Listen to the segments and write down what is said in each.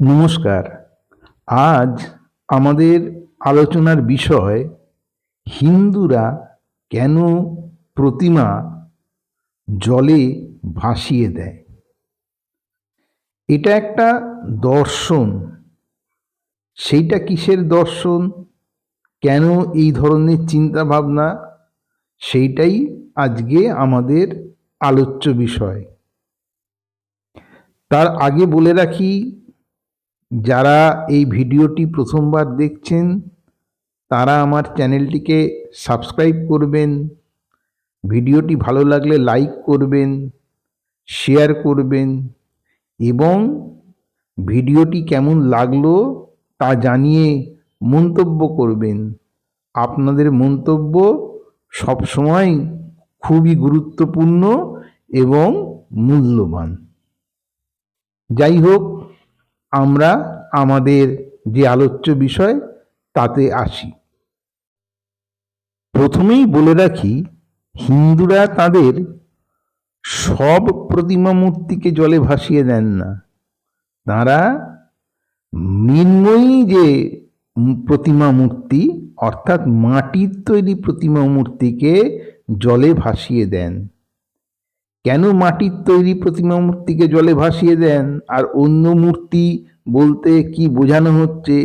নমস্কার। আজ আমাদের আলোচনার বিষয় হিন্দুরা কেন প্রতিমা জলে ভাসিয়ে দেয়। এটা একটা দর্শন। সেইটা কিসের দর্শন, কেন এই ধরনের চিন্তা ভাবনা, সেইটাই আজকে আমাদের আলোচ্য বিষয়। তার আগে বলে রাখি, যারা এই ভিডিওটি প্রথমবার দেখছেন তারা আমার চ্যানেলটিকে সাবস্ক্রাইব করবেন, ভিডিওটি ভালো লাগলে লাইক করবেন, শেয়ার করবেন এবং ভিডিওটি কেমন লাগলো তা জানিয়ে মন্তব্য করবেন। আপনাদের মন্তব্য সবসময় খুবই গুরুত্বপূর্ণ এবং মূল্যবান। যাই হোক, আমরা আমাদের যে আলোচ্য বিষয় তাতে আসি। প্রথমেই বলে রাখি, হিন্দুরা তাদের সব প্রতিমা মূর্তিকে জলে ভাসিয়ে দেন না। তারা মৃন্ময়ী যে প্রতিমা মূর্তি অর্থাৎ মাটির তৈরি প্রতিমা মূর্তিকে জলে ভাসিয়ে দেন। কেন মাটির তৈরি প্রতিমা মূর্তিকে জলে ভাসিয়ে দেন আর অন্য মূর্তি বলতে কি বোঝানো হচ্ছে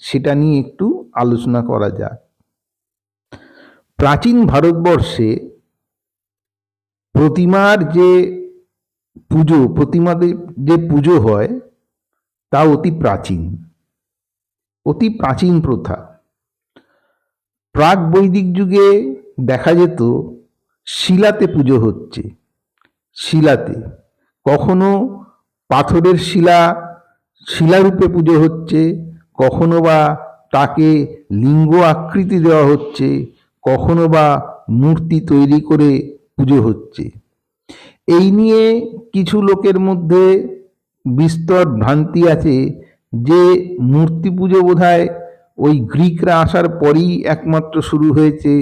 সেটা নিয়ে একটু আলোচনা করা যাক। প্রাচীন ভারতবর্ষে প্রতিমার যে প্রতিমাদের যে পুজো হয় তা অতি প্রাচীন প্রথা। প্রাক বৈদিক যুগে দেখা যেত শিলাতে পুজো হচ্ছে। শিলাতে কখনো পাথরের শিলারূপে পুজো হচ্ছে, কখনো বা তাকে লিঙ্গ আকৃতি দেওয়া হচ্ছে, কখনো বা মূর্তি তৈরি করে পুজো হচ্ছে। এই নিয়ে কিছু লোকের মধ্যে বিস্তর ভ্রান্তি আছে যে মূর্তি পুজো বোধহয় ওই গ্রিকরা আসার পরেই একমাত্র শুরু হয়েছে,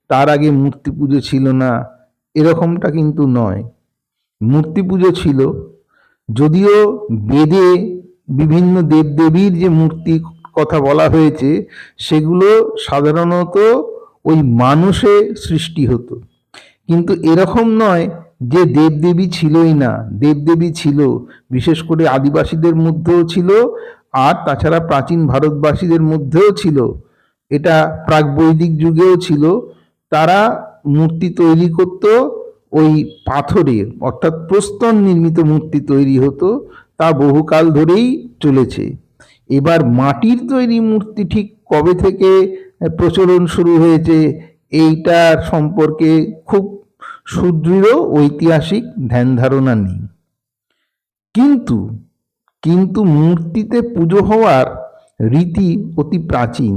তার আগে মূর্তি পুজো ছিল না। এরকমটা কিন্তু নয়, মূর্তি পুজো ছিল। যদিও বেদে বিভিন্ন দেবদেবীর যে মূর্তির কথা বলা হয়েছে সেগুলো সাধারণত ওই মানুষে সৃষ্টি হতো, কিন্তু এরকম নয় যে দেবদেবী ছিলই না। দেবদেবী ছিল, বিশেষ করে আদিবাসীদের মধ্যেও ছিল, আর তাছাড়া প্রাচীন ভারতবাসীদের মধ্যেও ছিল। এটা প্রাকবৈদিক যুগেও ছিল। তারা মূর্তি তৈরি করত ওই পাথরে, অর্থাৎ প্রস্তর নির্মিত মূর্তি তৈরি হতো। তা বহুকাল ধরেই চলেছে। এবার মাটির তৈরি মূর্তি ঠিক কবে থেকে প্রচলন শুরু হয়েছে এইটার সম্পর্কে খুব সুদৃঢ় ঐতিহাসিক ধ্যান ধারণা নেই। কিন্তু মূর্তিতে পুজো হওয়ার রীতি অতি প্রাচীন।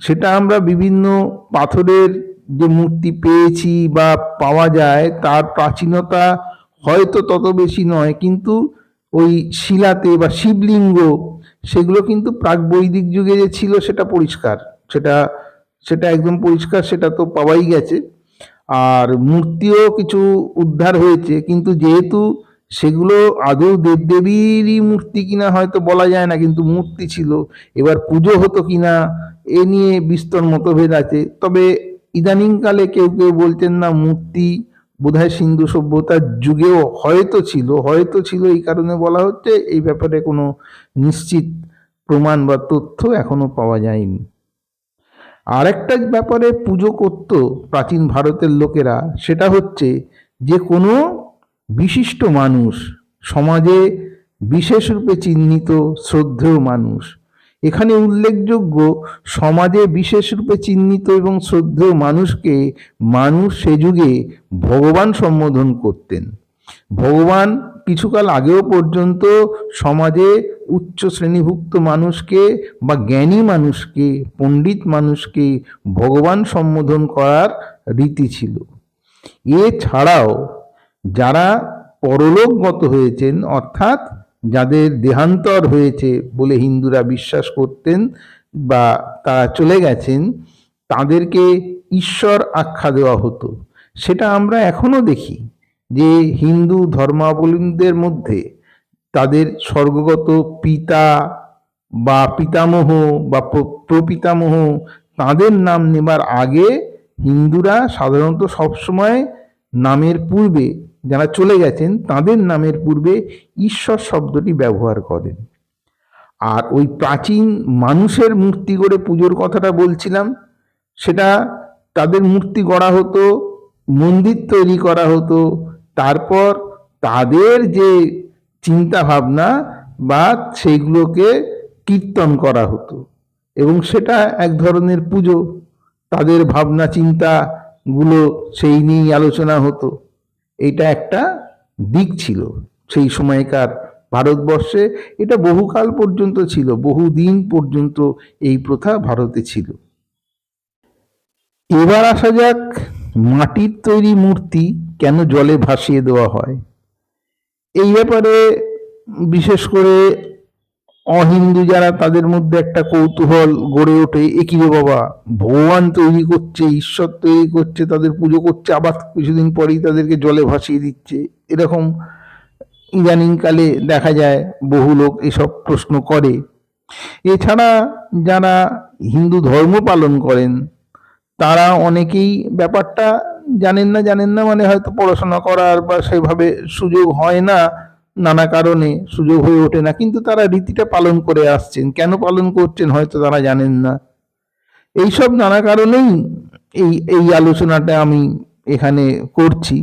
সেটা আমরা বিভিন্ন পাথরের যে মূর্তি পেয়েছি বা পাওয়া যায় তার প্রাচীনতা হয়তো তত বেশি নয়, কিন্তু ওই শিলাতে বা শিবলিঙ্গ সেগুলো কিন্তু প্রাকবৈদিক যুগে যে ছিল সেটা পরিষ্কার, সেটা একদম পরিষ্কার, সেটা তো পাওয়াই গেছে। আর মূর্তিও কিছু উদ্ধার হয়েছে, কিন্তু যেহেতু সেগুলো আদৌ দেবদেবীরই মূর্তি কিনা হয়তো বলা যায় না, কিন্তু মূর্তি ছিল। এবার পুজো হতো কিনা এ নিয়ে বিস্তর মতভেদ আছে। তবে ইদানিংকালে কেউ কেউ বলছেন না, মূর্তি বোধহয় সিন্ধু সভ্যতার যুগেও হয়তো ছিল, এই কারণে বলা হচ্ছে। এই ব্যাপারে কোনো নিশ্চিত প্রমাণ বা তথ্য এখনো পাওয়া যায়নি। আর একটা ব্যাপারে পুজো করত প্রাচীন ভারতের লোকেরা, সেটা হচ্ছে যে কোনো বিশিষ্ট মানুষ, সমাজে বিশেষ রূপে চিহ্নিত শ্রদ্ধেয় মানুষ। এখানে উল্লেখযোগ্য, সমাজে বিশেষ রূপে চিহ্নিত এবং শ্রদ্ধেয় মানুষকে মানুষ সে যুগে ভগবান সম্বোধন করতেন। ভগবান কিছুকাল আগেও পর্যন্ত সমাজে উচ্চ শ্রেণীভুক্ত মানুষকে বা জ্ঞানী মানুষকে, পণ্ডিত মানুষকে ভগবান সম্বোধন করার রীতি ছিল। এছাড়াও যারা পরলোকগত হয়েছেন, অর্থাৎ যাদের দেহান্তর হয়েছে বলে হিন্দুরা বিশ্বাস করতেন বা তারা চলে গেছেন, তাদেরকে ঈশ্বর আখ্যা দেওয়া হতো। সেটা আমরা এখনো দেখি যে হিন্দু ধর্মাবলম্বীদের মধ্যে তাদের স্বর্গগত পিতা বা পিতামহ বা প্রপিতামহ তাদের নাম নেবার আগে হিন্দুরা সাধারণত সবসময় নামের পূর্বে, যারা চলে গেছেন তাদের নামের পূর্বে ঈশ্বর শব্দটি ব্যবহার করেন। আর ওই প্রাচীন মানুষের মূর্তি গড়ে পুজোর কথাটা বলছিলাম, সেটা তাদের মূর্তি গড়া হতো, মন্দির তৈরি করা হতো, তারপর তাদের যে চিন্তা ভাবনা বা সেইগুলোকে কীর্তন করা হতো এবং সেটা এক ধরনের পুজো। তাদের ভাবনা চিন্তাগুলো সেই নিয়েই আলোচনা হতো। এটা একটা দিক ছিল সেই সময়কার ভারতবর্ষে। এটা বহুকাল পর্যন্ত ছিল, বহুদিন পর্যন্ত এই প্রথা ভারতে ছিল। এবার আসা যাক মাটির তৈরি মূর্তি কেন জলে ভাসিয়ে দেওয়া হয়। এই ব্যাপারে বিশেষ করে অহিন্দু যারা, তাদের মধ্যে একটা কৌতূহল গড়ে ওঠে, একই রে বাবা, ভগবান তৈরি করছে, ঈশ্বর তৈরি করছে, তাদের পুজো করছে, আবার কিছুদিন পরেই তাদেরকে জলে ভাসিয়ে দিচ্ছে। এরকম ইদানিংকালে দেখা যায় বহু লোক এসব প্রশ্ন করে। এছাড়া যারা হিন্দু ধর্ম পালন করেন তারা অনেকেই ব্যাপারটা জানেন না মানে হয়তো পড়াশোনা করার বা সেভাবে সুযোগ হয় না, নানা কারণে সুযোগ হয়ে ওঠে না, কিন্তু তারা রীতিটা পালন করে আসছেন। কেন পালন করছেন হয়তো তারা জানেন না। এইসব নানা কারণেই এই আলোচনাটা আমি এখানে করছি।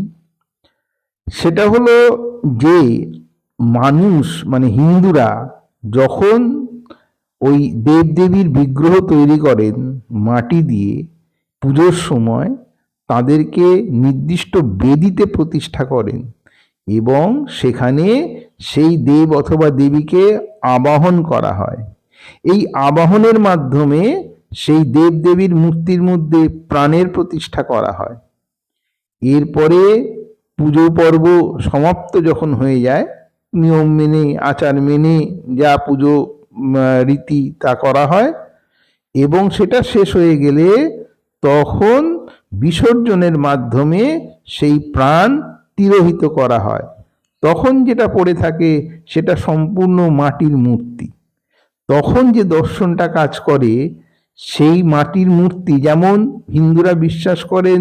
সেটা হলো যে মানুষ মানে হিন্দুরা যখন ওই দেবদেবীর বিগ্রহ তৈরি করেন মাটি দিয়ে, পুজোর সময় তাদেরকে নির্দিষ্ট বেদিতে প্রতিষ্ঠা করেন এবং সেখানে সেই দেব অথবা দেবীকে আবাহন করা হয়। এই আবাহনের মাধ্যমে সেই দেবদেবীর মূর্তির মধ্যে প্রাণের প্রতিষ্ঠা করা হয়। এরপরে পুজো পর্ব সমাপ্ত যখন হয়ে যায়, নিয়ম মেনে আচার মেনে যা পুজো রীতি তা করা হয় এবং সেটা শেষ হয়ে গেলে তখন বিসর্জনের মাধ্যমে সেই প্রাণ তিরোহিত করা হয়। তখন যেটা পড়ে থাকে সেটা সম্পূর্ণ মাটির মূর্তি। তখন যে দর্শনটা কাজ করে সেই মাটির মূর্তি, যেমন হিন্দুরা বিশ্বাস করেন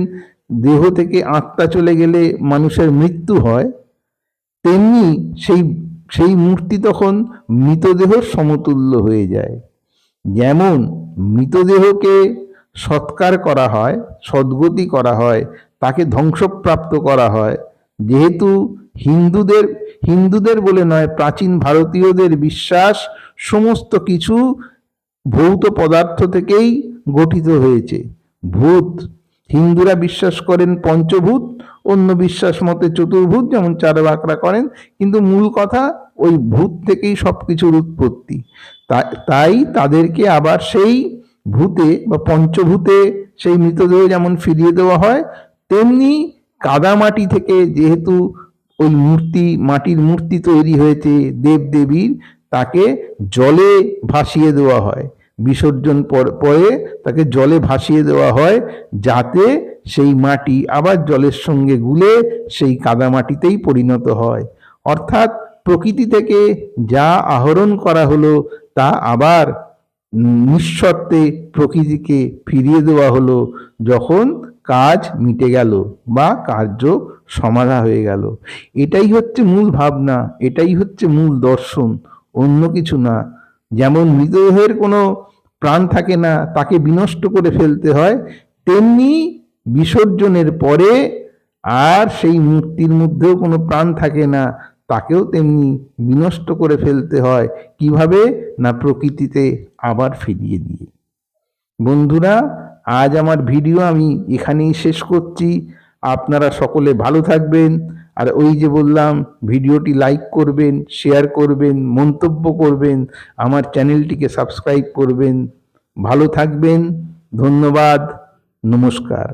দেহ থেকে আত্মা চলে গেলে মানুষের মৃত্যু হয়, তেমনি সেই মূর্তি তখন মৃতদেহর সমতুল্য হয়ে যায়। যেমন মৃতদেহকে সৎকার করা হয়, সদ্গতি করা হয়, তাকে ধ্বংসপ্রাপ্ত করা হয়। যেহেতু হিন্দুদের বলে নয়, প্রাচীন ভারতীয়দের বিশ্বাস সমস্ত কিছু ভৌত পদার্থ থেকেই গঠিত হয়েছে। ভূত, হিন্দুরা বিশ্বাস করেন পঞ্চভূত, অন্য বিশ্বাস মতে চতুর্ভূত, যেমন চারবাকরা করেন, কিন্তু মূল কথা ওই ভূত থেকেই সবকিছুর উৎপত্তি। তাই তাদেরকে আবার সেই ভূতে বা পঞ্চভূতে সেই মৃতদেহ যেমন ফিরিয়ে দেওয়া হয়, তেমনি কাদামাটি থেকে যেহেতু ওই মাটির মূর্তি তৈরি হয়েছে দেবদেবীর, তাকে জলে ভাসিয়ে দেওয়া হয়। বিসর্জন পরে তাকে জলে ভাসিয়ে দেওয়া হয়, যাতে সেই মাটি আবার জলের সঙ্গে গুলে সেই কাদামাটিতেই পরিণত হয়। অর্থাৎ প্রকৃতি থেকে যা আহরণ করা হলো তা আবার নিঃশর্তে প্রকৃতিকে ফিরিয়ে দেওয়া হলো যখন কাজ মিটে গেল বা কার্য সমাধা হয়ে গেল। এটাই হচ্ছে মূল ভাবনা, এটাই হচ্ছে মূল দর্শন, অন্য কিছু না। যেমন মৃতদেহের কোনো প্রাণ থাকে না, তাকে বিনষ্ট করে ফেলতে হয়, তেমনি বিসর্জনের পরে আর সেই মূর্তির মধ্যেও কোনো প্রাণ থাকে না, তাকেও তেমনি বিনষ্ট করে ফেলতে হয়। কিভাবে না, প্রকৃতিতে আবার ফিরিয়ে দিয়ে। বন্ধুরা, আজ আমার ভিডিও আমি এখানেই শেষ করছি। আপনারা সকলে ভালো থাকবেন। আর ওই যে বললাম, ভিডিওটি লাইক করবেন, শেয়ার করবেন, মন্তব্য করবেন, আমার চ্যানেলটিকে সাবস্ক্রাইব করবেন। ভালো থাকবেন। ধন্যবাদ। নমস্কার।